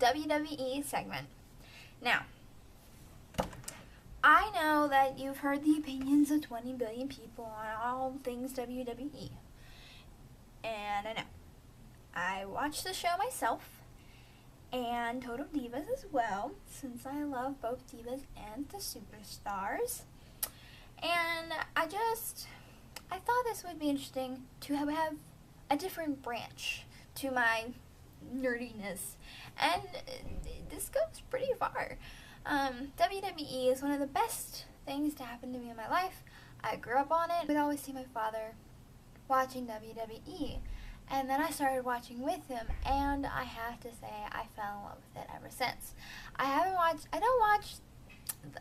WWE Segment. Now, I know that you've heard the opinions of 20 billion people on all things WWE. And I know. I watched the show myself and Total Divas as well, since I love both Divas and the Superstars. And I thought this would be interesting to have a different branch to my nerdiness. And this goes pretty far. WWE is one of the best things to happen to me in my life. I grew up on it. I would always see my father watching WWE. And then I started watching with him, and I have to say I fell in love with it ever since. I don't watch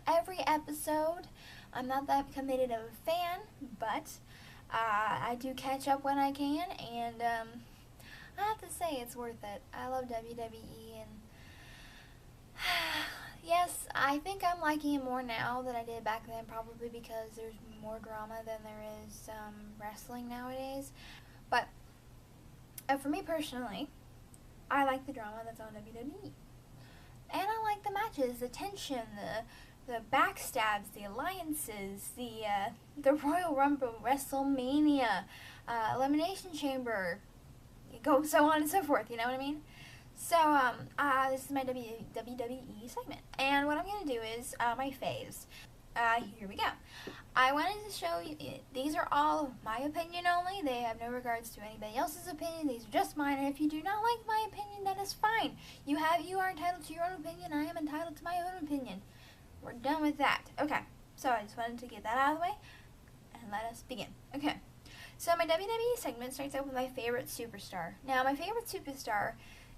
every episode. I'm not that committed of a fan, but I do catch up when I can, and I have to say it's worth it. I love WWE, and yes, I think I'm liking it more now than I did back then, probably because there's more drama than there is wrestling nowadays. But for me personally, I like the drama that's on WWE. And I like the matches, the tension, the backstabs, the alliances, the Royal Rumble, WrestleMania, Elimination Chamber, go so on and so forth, you know what I mean? So, this is my WWE segment. And what I'm going to do is my faves. Here we go. I wanted to show you, these are all my opinion only. They have no regards to anybody else's opinion. These are just mine. And if you do not like my opinion, that is fine. You are entitled to your own opinion. I am entitled to my own opinion. We're done with that. Okay. So I just wanted to get that out of the way. And let us begin. Okay. So my WWE segment starts out with my favorite superstar. Now, my favorite superstar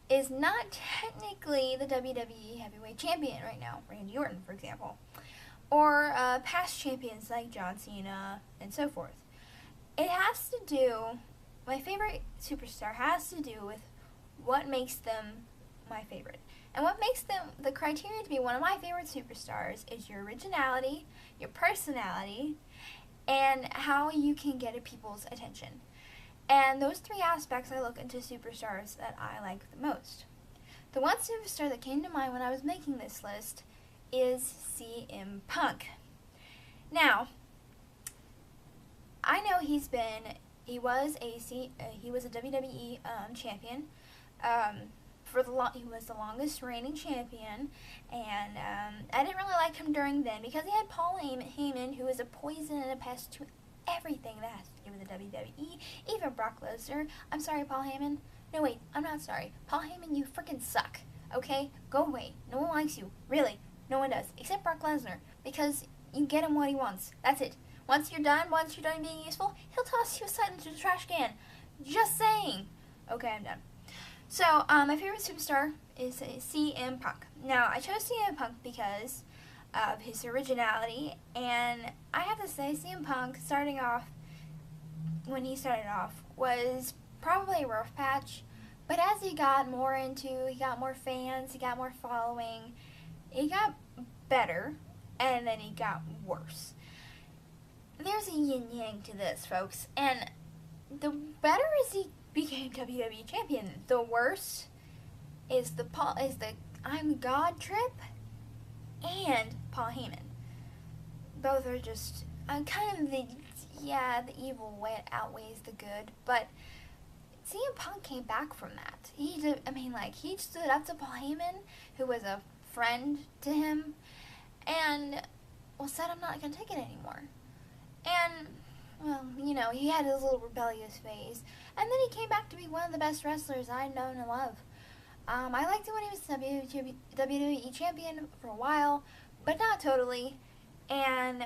is not technically the WWE Heavyweight Champion right now. Randy Orton, for example. Or past champions like John Cena and so forth. It has to do, my favorite superstar has to do with what makes them my favorite. And what makes them, the criteria to be one of my favorite superstars is your originality, your personality, and how you can get people's attention. And those three aspects I look into superstars that I like the most. The one superstar that came to mind when I was making this list is CM Punk. Now, I know he was a WWE champion. He was the longest reigning champion, and I didn't really like him during then because he had Paul Heyman, who is a poison and a pest to everything that has to do with the WWE, even Brock Lesnar. I'm sorry, Paul Heyman. No, wait, I'm not sorry. Paul Heyman, you freaking suck, okay? Go away. No one likes you, really. No one does, except Brock Lesnar, because you get him what he wants. That's it. Once you're done being useful, he'll toss you aside into the trash can. Just saying. Okay, I'm done. So, my favorite superstar is CM Punk. Now, I chose CM Punk because of his originality, and I have to say, CM Punk, when he started off, was probably a rough patch, but as he got more fans, he got more following, he got better, and then he got worse. There's a yin-yang to this, folks, and the better as he became WWE champion, the worse is the I'm God trip and Paul Heyman. Both are just kind of the evil way outweighs the good, but CM Punk came back from that. He stood up to Paul Heyman, who was a friend to him, and said, I'm not going to take it anymore. And, he had his little rebellious phase, and then he came back to be one of the best wrestlers I'd known and loved. I liked it when he was WWE champion for a while, but not totally, and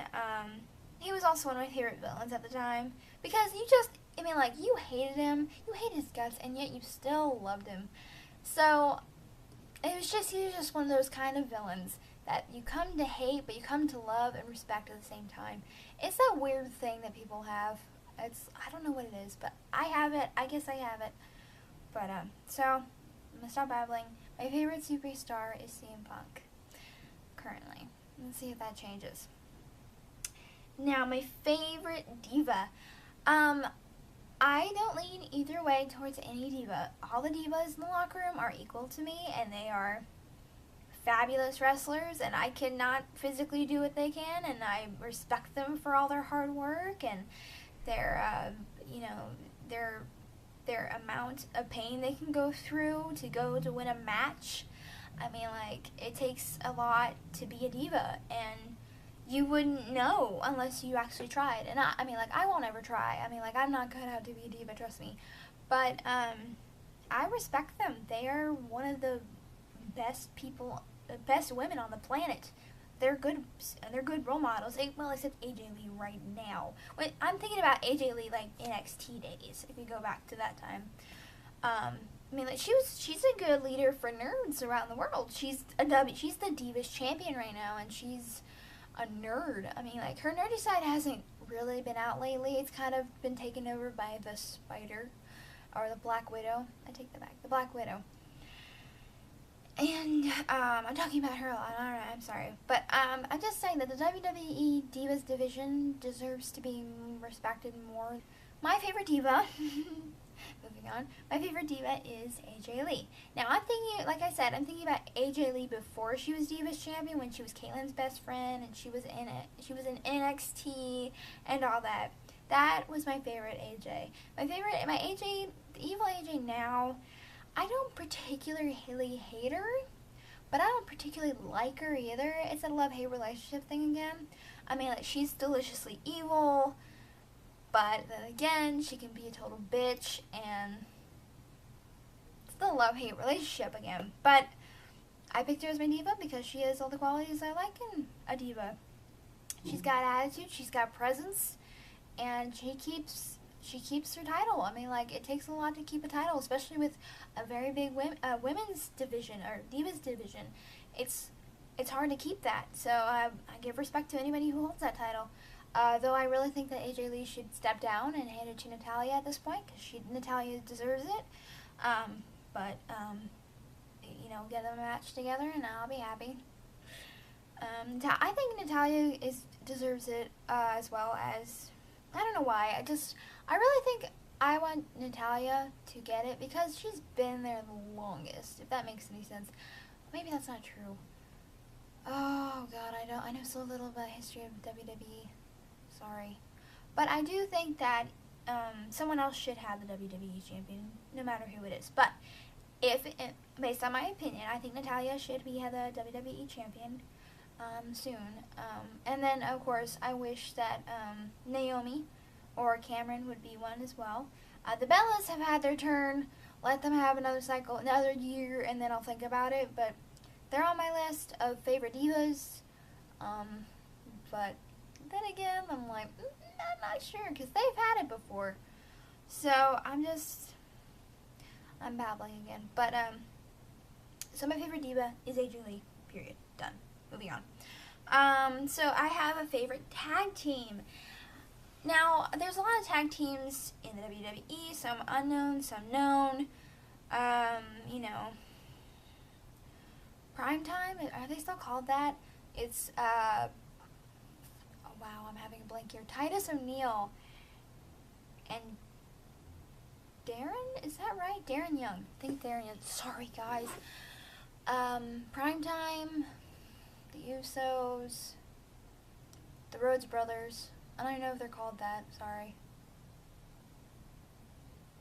he was also one of my favorite villains at the time, because you hated him, you hated his guts, and yet you still loved him. So he was just one of those kind of villains that you come to hate, but you come to love and respect at the same time. It's that weird thing that people have. I don't know what it is, but I have it. I guess I have it. But, so, I'm going to stop babbling. My favorite superstar is CM Punk, currently. Let's see if that changes. Now, my favorite diva. I don't lean either way towards any diva. All the divas in the locker room are equal to me, and they are fabulous wrestlers, and I cannot physically do what they can, and I respect them for all their hard work and their, their amount of pain they can go through to go to win a match. I mean, like, it takes a lot to be a diva, and you wouldn't know unless you actually tried. And I won't ever try. I mean, like, I'm not cut out to be a diva, trust me. But I respect them. They are one of the best people, the best women on the planet. They're good role models. Well, except AJ Lee right now. I'm thinking about AJ Lee like NXT days. If you go back to that time, I mean, like, she's a good leader for nerds around the world. She's the Divas champion right now, and she's a nerd. I mean, like, her nerdy side hasn't really been out lately. It's kind of been taken over by the Spider, or the Black Widow. I take that back. The Black Widow. And I'm talking about her a lot. I don't know, I'm sorry. But I'm just saying that the WWE Divas division deserves to be respected more. My favorite diva, moving on, my favorite diva is AJ Lee. Now, I'm thinking, like I said, I'm thinking about AJ Lee before she was Divas champion, when she was Caitlin's best friend, and she was in NXT and all that. That was my favorite AJ. My AJ, the evil AJ now, I don't particularly hate her, but I don't particularly like her either. It's a love-hate relationship thing again. I mean, like, she's deliciously evil, but then again, she can be a total bitch, and it's the love-hate relationship again. But I picked her as my diva because she has all the qualities I like in a diva. She's got attitude, she's got presence, and she keeps her title. I mean, like, it takes a lot to keep a title, especially with a very big women's division, or Divas division. It's hard to keep that. So I give respect to anybody who holds that title. Though I really think that AJ Lee should step down and hand it to Natalya at this point, because Natalya deserves it. Get them a match together, and I'll be happy. I think Natalya deserves it as well as, I don't know why. I really think I want Natalya to get it because she's been there the longest, if that makes any sense. Maybe that's not true. Oh god, I know so little about the history of WWE. Sorry. But I do think that someone else should have the WWE champion, no matter who it is. But based on my opinion, I think Natalya should be the WWE champion soon. And then, of course, I wish that Naomi or Cameron would be one as well. The Bellas have had their turn. Let them have another cycle, another year, and then I'll think about it. But they're on my list of favorite divas. But then again, I'm like, I'm not sure, because they've had it before. So I'm babbling again. But so my favorite diva is AJ Lee. Period. Done. Moving on. So I have a favorite tag team. Now, there's a lot of tag teams in the WWE, some unknown, some known. Primetime, are they still called that? It's, oh wow, I'm having a blank here. Titus O'Neil and Darren, is that right? Darren Young. I think Darren Young. Sorry, guys. Primetime, the Usos, the Rhodes Brothers. I don't know if they're called that. Sorry.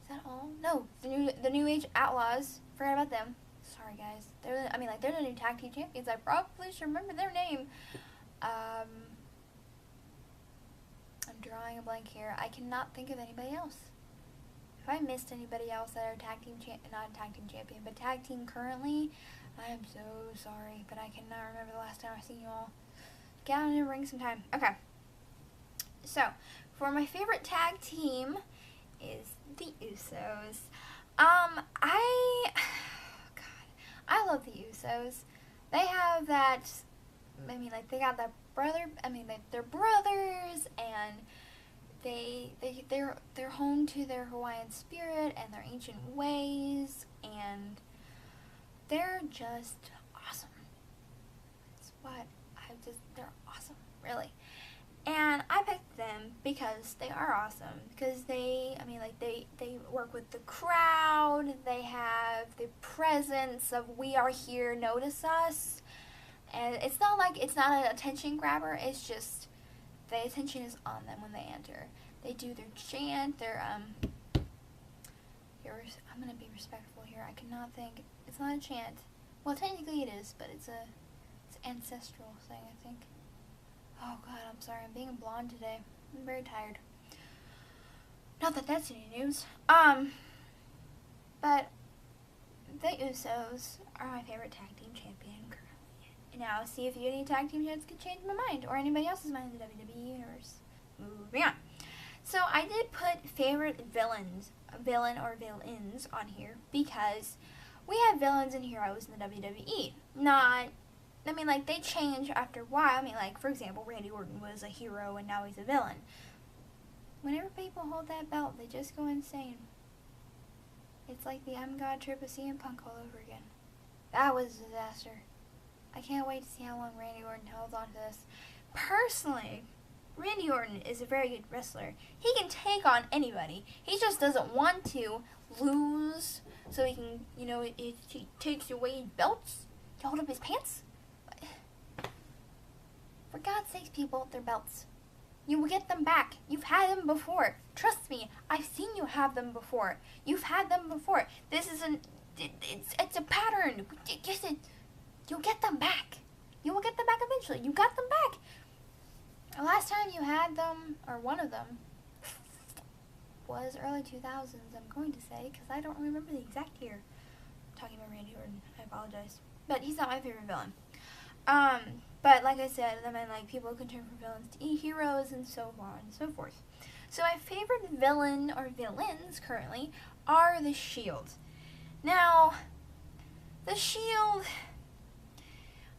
Is that all? No, the New Age Outlaws. Forgot about them. Sorry, guys. They're the new tag team champions. I probably should remember their name. I'm drawing a blank here. I cannot think of anybody else. If I missed anybody else that are not a tag team champion, but tag team currently, I am so sorry, but I cannot remember the last time I seen you all. Get out in the ring sometime. Okay. So, for my favorite tag team is the Usos. I love the Usos. They have that, they got that they're brothers, and they're home to their Hawaiian spirit and their ancient ways, and they're just awesome. That's what they're awesome, really. And I picked them because they are awesome. Because they work with the crowd. They have the presence of we are here, notice us. And it's not an attention grabber. It's just the attention is on them when they enter. They do their chant, I'm going to be respectful here. I cannot think. It's not a chant. Well, technically it is, but it's ancestral thing, I think. Oh god, I'm sorry. I'm being blonde today. I'm very tired. Not that that's any news. But the Usos are my favorite tag team champion currently. Now, see if you any tag team champs could change my mind, or anybody else's mind in the WWE universe. Moving on. So I did put favorite villain or villains on here because we have villains and heroes in the WWE. They change after a while. For example, Randy Orton was a hero and now he's a villain. Whenever people hold that belt, they just go insane. It's like the I'm God trip of CM Punk all over again. That was a disaster. I can't wait to see how long Randy Orton holds on to this. Personally, Randy Orton is a very good wrestler. He can take on anybody. He just doesn't want to lose so he can, he takes away belts to hold up his pants. For God's sakes, people, they're belts. You will get them back. You've had them before. Trust me, I've seen you have them before. You've had them before. This is it's a pattern. You'll get them back. You will get them back eventually. You got them back. The last time you had them, or one of them, was early 2000s, I'm going to say, because I don't remember the exact year. I'm talking about Randy Orton. I apologize. But he's not my favorite villain. But like I said, people can turn from villains to heroes and so on and so forth. So my favorite villain or villains currently are the Shield. Now, the Shield,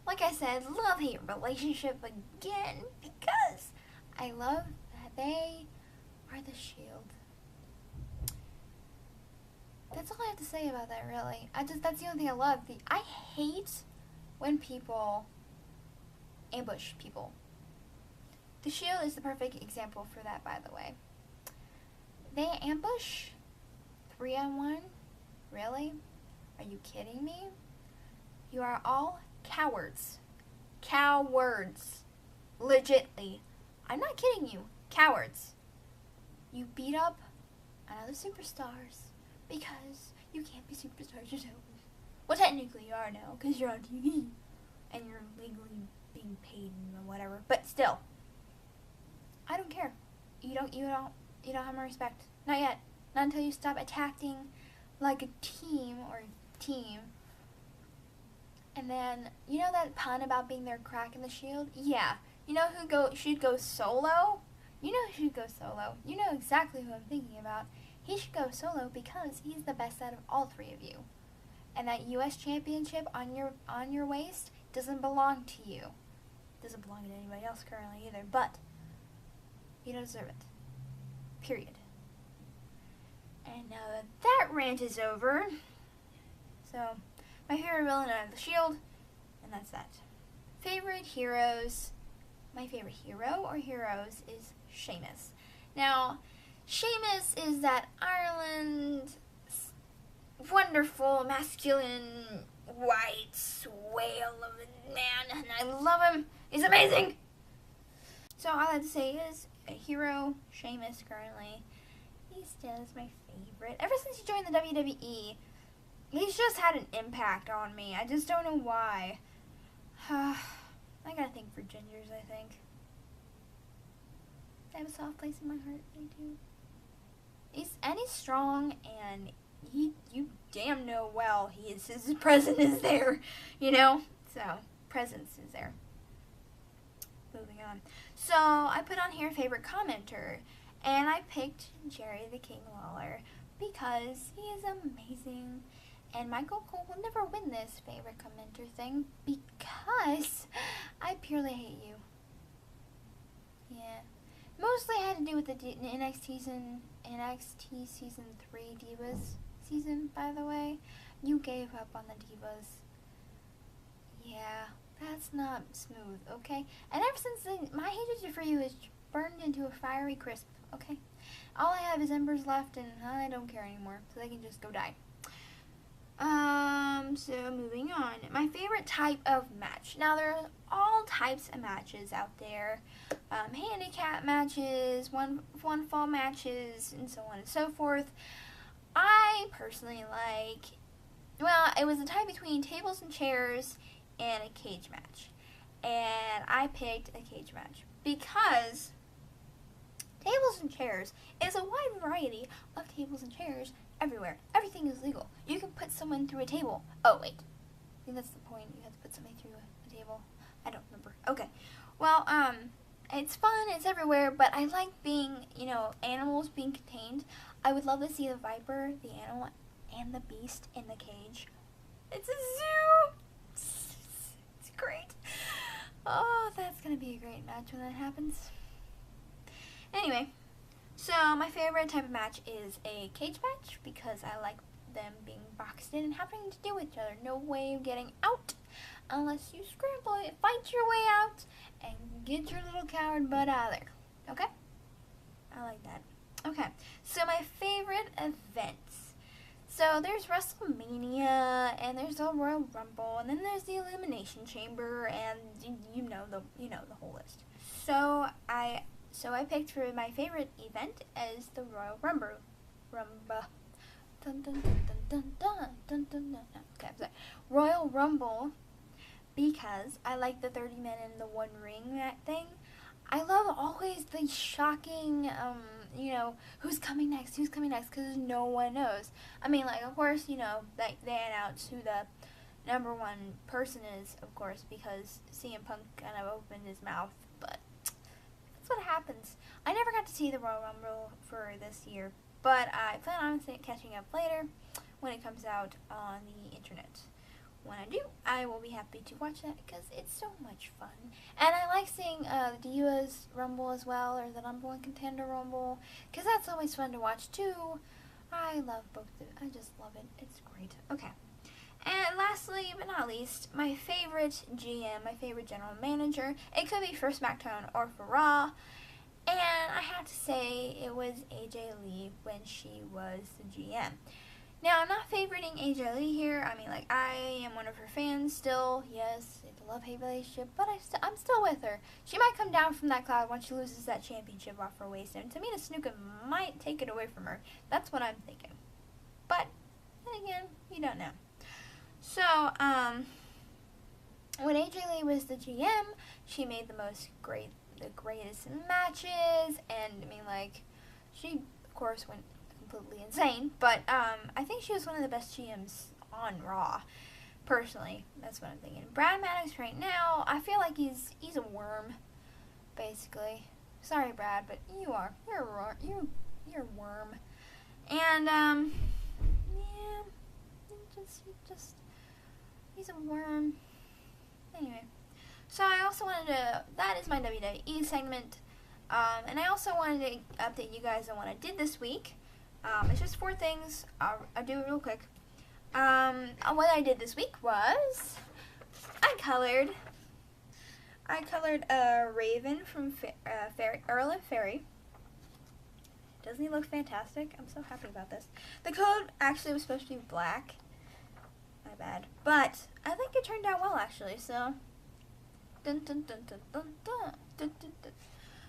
like I said, love-hate relationship again because I love that they are the Shield. That's all I have to say about that, really. That's the only thing I love. I hate when people ambush people. The Shield is the perfect example for that, by the way. They ambush 3-on-1? Really? Are you kidding me? You are all cowards. Cowards. Legitly. I'm not kidding you. Cowards. You beat up on other superstars because you can't be superstars yourself. Well, technically you are now because you're on TV and you're legally being paid and whatever. But still, I don't care. You don't have my respect. Not yet. Not until you stop attacking like a team. And then, you know that pun about being their crack in the Shield? Yeah. You know who should go solo? You know who should go solo. You know exactly who I'm thinking about. He should go solo because he's the best out of all three of you. And that U.S. championship on your waist doesn't belong to you. Doesn't belong to anybody else currently either, but you don't deserve it. Period. And now that rant is over, so my favorite villain out of the Shield, and that's that. Favorite heroes. My favorite hero or heroes is Sheamus. Now, Sheamus is that Ireland wonderful, masculine, white whale of a man, and I love him. He's amazing. So all I have to say is a hero, Sheamus currently. He still is my favorite. Ever since he joined the WWE, he's just had an impact on me. I just don't know why. I gotta think for gingers, I think. They have a soft place in my heart, they do. He's strong, and you damn know well his presence is there, So, presence is there. Moving on. So, I put on here favorite commenter, and I picked Jerry the King Lawler because he is amazing. And Michael Cole will never win this favorite commenter thing because I purely hate you. Yeah. Mostly had to do with the NXT season 3 Divas season, by the way. You gave up on the Divas. Yeah, that's not smooth, okay? And ever since then, my hatred for you has burned into a fiery crisp, okay? All I have is embers left, and I don't care anymore, so they can just go die. So moving on. My favorite type of match. Now, there are all types of matches out there. Handicap matches, one fall matches, and so on and so forth. I personally like, well, it was a tie between tables and chairs and a cage match. And I picked a cage match because tables and chairs is a wide variety of tables and chairs everywhere. Everything is legal. You can put someone through a table. Oh, wait. I think that's the point. You have to put somebody through a table. I don't remember. Okay. Well, it's fun. It's everywhere. But I like being, animals being contained. I would love to see the viper, the animal, and the beast in the cage. It's a zoo. It's great. Oh, that's going to be a great match when that happens. Anyway. So, my favorite type of match is a cage match because I like them being boxed in and having to deal with each other. No way of getting out unless you scramble it, fight your way out, and get your little coward butt out of there. Okay? I like that. Okay, so my favorite events. So, there's WrestleMania, and there's the Royal Rumble, and then there's the Elimination Chamber, and you know the whole list. So I picked for my favorite event as the Royal Rumble. Dun, dun, dun, dun, dun, dun, dun, dun. Okay, I'm sorry. Royal Rumble, because I like the 30 men in the one ring, that thing. I love always the shocking, who's coming next, because no one knows. I mean, of course, they announce who the number one person is, of course, because CM Punk kind of opened his mouth, but what happens. I never got to see the Royal Rumble for this year, but I plan on catching up later when it comes out on the internet. When I do, I will be happy to watch that because it's so much fun. And I like seeing the Divas Rumble as well, or the number one contender Rumble, because that's always fun to watch too. I love both of it. I just love it. It's great. Okay. And lastly, but not least, my favorite GM, my favorite general manager. It could be for SmackDown or for Raw. And I have to say it was AJ Lee when she was the GM. Now, I'm not favoriting AJ Lee here. I mean, I am one of her fans still. Yes, it's a love-hate relationship, but I'm still with her. She might come down from that cloud once she loses that championship off her waist. And Tamina Snuka might take it away from her. That's what I'm thinking. But, then again, you don't know. So, when AJ Lee was the GM, she made the greatest matches, and I mean, she, of course, went completely insane, but, I think she was one of the best GMs on Raw, personally. That's what I'm thinking. Brad Maddox right now, I feel like he's a worm, basically. Sorry, Brad, but you're a worm. And, yeah, he's a worm. Anyway, so I also wanted to, that is my WWE segment, and I also wanted to update you guys on what I did this week. It's just 4 things. I'll do it real quick. What I did this week was, I colored Raven from Earl and Fairy. Doesn't he look fantastic? I'm so happy about this. The code actually was supposed to be black. My bad. But I think it turned out well, actually, so. Dun, dun, dun, dun, dun, dun, dun, dun, dun.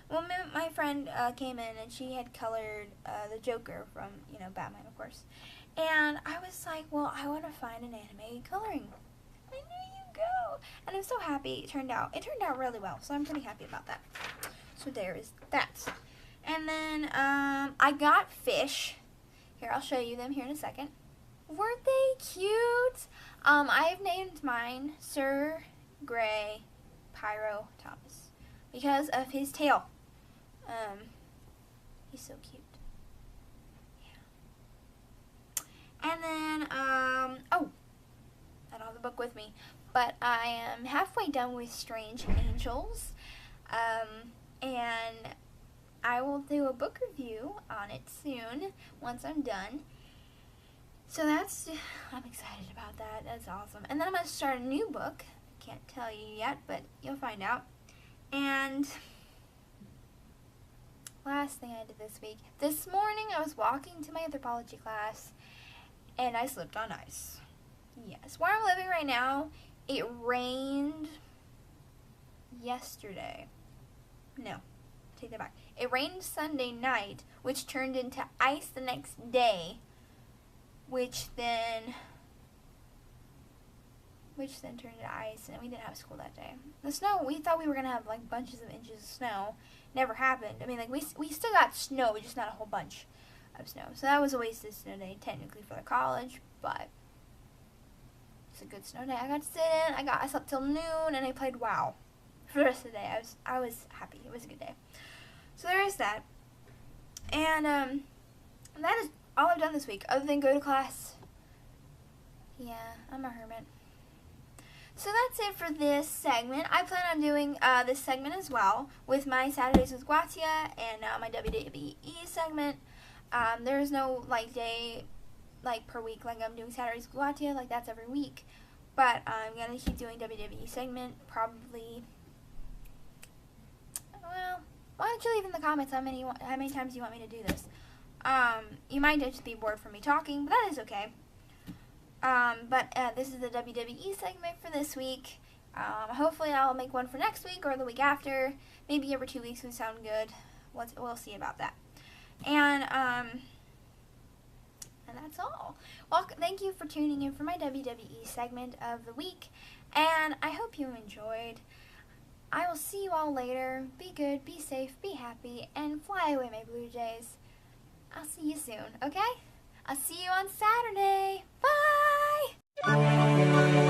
Well, my friend came in and she had colored the Joker from, Batman, of course. And I was like, well, I want to find an anime coloring. And there you go. And I'm so happy it turned out. It turned out really well, so I'm pretty happy about that. So there is that. And then I got fish. Here, I'll show you them here in a second. Weren't they cute? I've named mine Sir Grey Pyro Thomas because of his tail. He's so cute. Yeah. And then, I don't have the book with me, but I am halfway done with Strange Angels. And I will do a book review on it soon once I'm done. So I'm excited about that. That's awesome. And then I'm going to start a new book. I can't tell you yet, but you'll find out. And last thing I did this week. This morning I was walking to my anthropology class and I slipped on ice. Yes, where I'm living right now, it rained yesterday. No, take that back. It rained Sunday night, which turned into ice the next day, which then turned into ice, and we didn't have school that day. The snow, we thought we were going to have like bunches of inches of snow. Never happened. I mean, like we still got snow, just not a whole bunch of snow. So that was a wasted snow day technically for the college, but it's a good snow day. I got to sit in, I slept till noon, and I played WoW for the rest of the day. I was happy. It was a good day. So there is that. And that is all I've done this week, other than go to class. Yeah, I'm a hermit. So that's it for this segment. I plan on doing this segment as well with my Saturdays with Qutiya and my WWE segment. There's no day per week like I'm doing Saturdays with Qutiya, like that's every week. But I'm going to keep doing WWE segment probably. Well, why don't you leave in the comments how many times you want me to do this. You might just be bored from me talking, but that is okay. But this is the WWE segment for this week. Hopefully I'll make one for next week or the week after. Maybe every 2 weeks would sound good. We'll see about that. And that's all. Well, thank you for tuning in for my WWE segment of the week. And I hope you enjoyed. I will see you all later. Be good, be safe, be happy, and fly away, my Blue Jays. I'll see you soon, okay? I'll see you on Saturday. Bye!